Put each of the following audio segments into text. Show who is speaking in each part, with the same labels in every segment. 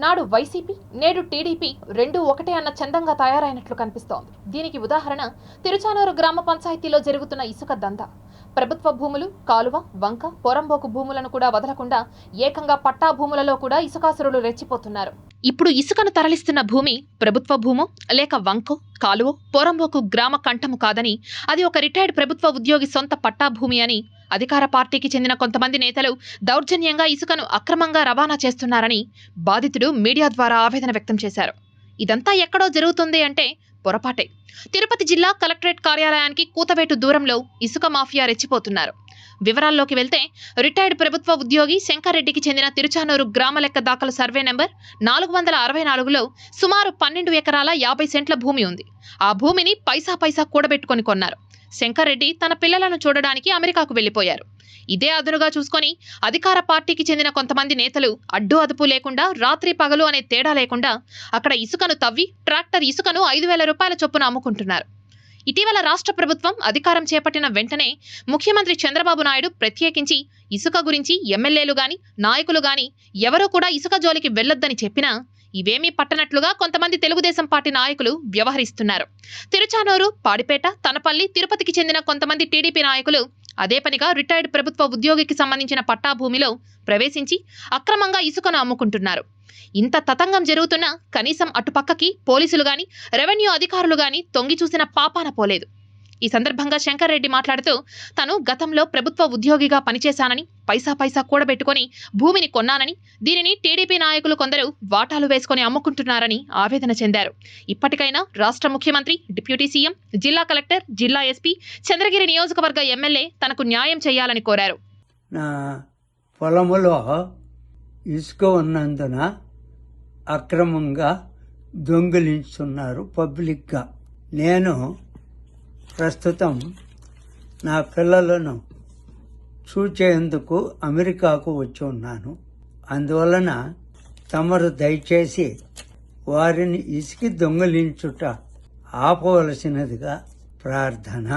Speaker 1: నాడు వైసీపీ నేడు టీడీపీ రెండు ఒకటే అన్న చందంగా తయారైనట్లు కనిపిస్తోంది. దీనికి ఉదాహరణ తిరుచానూరు గ్రామ పంచాయతీలో జరుగుతున్న ఇసుక దందా. ప్రభుత్వ భూములు, కాలువ, వంక, పొరంబోకు భూములను కూడా వదలకుండా ఏకంగా పట్టా భూములలో కూడా ఇసుకాసురులు రెచ్చిపోతున్నారు. ఇప్పుడు ఇసుకను తరలిస్తున్న భూమి ప్రభుత్వ భూమో లేక వంకో, కాలువో, పొరంబోకు గ్రామ కంఠము కాదని, అది ఒక రిటైర్డ్ ప్రభుత్వ ఉద్యోగి సొంత పట్టా భూమి అని అధికార పార్టీకి చెందిన కొంతమంది నేతలు దౌర్జన్యంగా ఇసుకను అక్రమంగా రవాణా చేస్తున్నారని బాధితుడు మీడియా ద్వారా ఆవేదన వ్యక్తం చేశారు. ఇదంతా ఎక్కడో జరుగుతుంది అంటే పొరపాటే. తిరుపతి జిల్లా కలెక్టరేట్ కార్యాలయానికి కూతవేటు దూరంలో ఇసుక మాఫియా రెచ్చిపోతున్నారు. వివరాల్లోకి వెళ్తే రిటైర్డ్ ప్రభుత్వ ఉద్యోగి శంకర్ రెడ్డికి చెందిన తిరుచానూరు గ్రామ లెక్క దాఖలు సర్వే నెంబర్ 464లో సుమారు 12 ఎకరాల 50 సెంట్ల భూమి ఉంది. ఆ భూమిని పైసా కూడబెట్టుకొని కొన్నారు. శంకర్ రెడ్డి తన పిల్లలను చూడడానికి అమెరికాకు వెళ్లిపోయారు. ఇదే అదునుగా చూసుకొని అధికార పార్టీకి చెందిన కొంతమంది నేతలు అడ్డు అదుపు లేకుండా రాత్రి పగలు అనే తేడా లేకుండా అక్కడ ఇసుకను తవ్వి ట్రాక్టర్ ఇసుకను 5,000 రూపాయల చొప్పున అమ్ముకుంటున్నారు. ఇటీవల రాష్ట్ర ప్రభుత్వం అధికారం చేపట్టిన వెంటనే ముఖ్యమంత్రి చంద్రబాబు నాయుడు ప్రత్యేకించి ఇసుక గురించి ఎమ్మెల్యేలు గాని నాయకులు గాని ఎవరూ కూడా ఇసుక జోలికి వెళ్లొద్దని చెప్పినా ఇవేమీ పట్టనట్లుగా కొంతమంది తెలుగుదేశం పార్టీ నాయకులు వ్యవహరిస్తున్నారు. తిరుచానూరు, పాడిపేట, తనపల్లి, తిరుపతికి చెందిన కొంతమంది టీడీపీ నాయకులు అదే పనిగా రిటైర్డ్ ప్రభుత్వ ఉద్యోగికి సంబంధించిన పట్టా భూమిలో ప్రవేశించి అక్రమంగా ఇసుకను అమ్ముకుంటున్నారు. ఇంత తతంగం జరుగుతున్నా కనీసం అటుపక్కకి పోలీసులు గాని రెవెన్యూ అధికారులు గాని తొంగి చూసిన పాపాన పోలేదు. ఈ సందర్భంగా శంకర్ రెడ్డి మాట్లాడుతూ తను గతంలో ప్రభుత్వ ఉద్యోగిగా పనిచేశానని పైసా కూడబెట్టుకొని భూమిని కొన్నానని, దీనిని టీడీపీ నాయకులు కొందరు వాటాలు వేసుకొని అమ్ముకుంటున్నారని ఆవేదన చెందారు. ఇప్పటికైనా రాష్ట్ర ముఖ్యమంత్రి, డిప్యూటీ సీఎం, జిల్లా కలెక్టర్, జిల్లా ఎస్పీ, చంద్రగిరి నియోజకవర్గ ఎమ్మెల్యే తనకు న్యాయం చేయాలని కోరారు.
Speaker 2: నా పొలములో ఇసుక ఉన్నందున అక్రమంగా దొంగిలించుతున్నారు పబ్లిక్గా. నేను ప్రస్తుతం నా పిల్లలను చూచేందుకు అమెరికాకు వచ్చి ఉన్నాను. అందువలన తమరు దయచేసి వారిని ఇసుక దొంగిలించుట ఆపవలసినదిగా ప్రార్థన.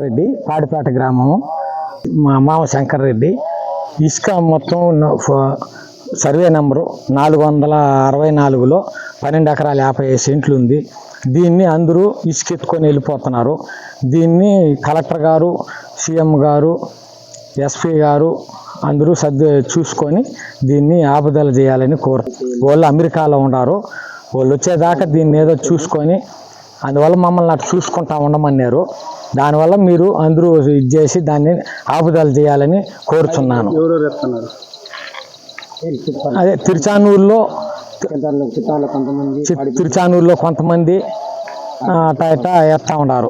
Speaker 3: రెడ్డి, పాడిపేట గ్రామము. మా మామ శంకర్ రెడ్డి. ఇసుక మొత్తం సర్వే నెంబరు 464లో 12 ఎకరాల 55 సెంట్లు ఉంది. దీన్ని అందరూ ఇసుకెత్తుకొని వెళ్ళిపోతున్నారు. దీన్ని కలెక్టర్ గారు, సీఎం గారు, ఎస్పీ గారు అందరూ చూసుకొని దీన్ని ఆపుదల చేయాలని వాళ్ళు అమెరికాలో ఉన్నారు. వాళ్ళు వచ్చేదాకా దీన్ని ఏదో చూసుకొని, అందువల్ల మమ్మల్ని అటు చూసుకుంటా ఉండమన్నారు. దానివల్ల మీరు అందరూ ఇది చేసి దాన్ని ఆపుదల చేయాలని కోరుతున్నాను. అదే తిరుచానూరులో కొంతమంది అట్లా ఎత్తా ఉన్నారు.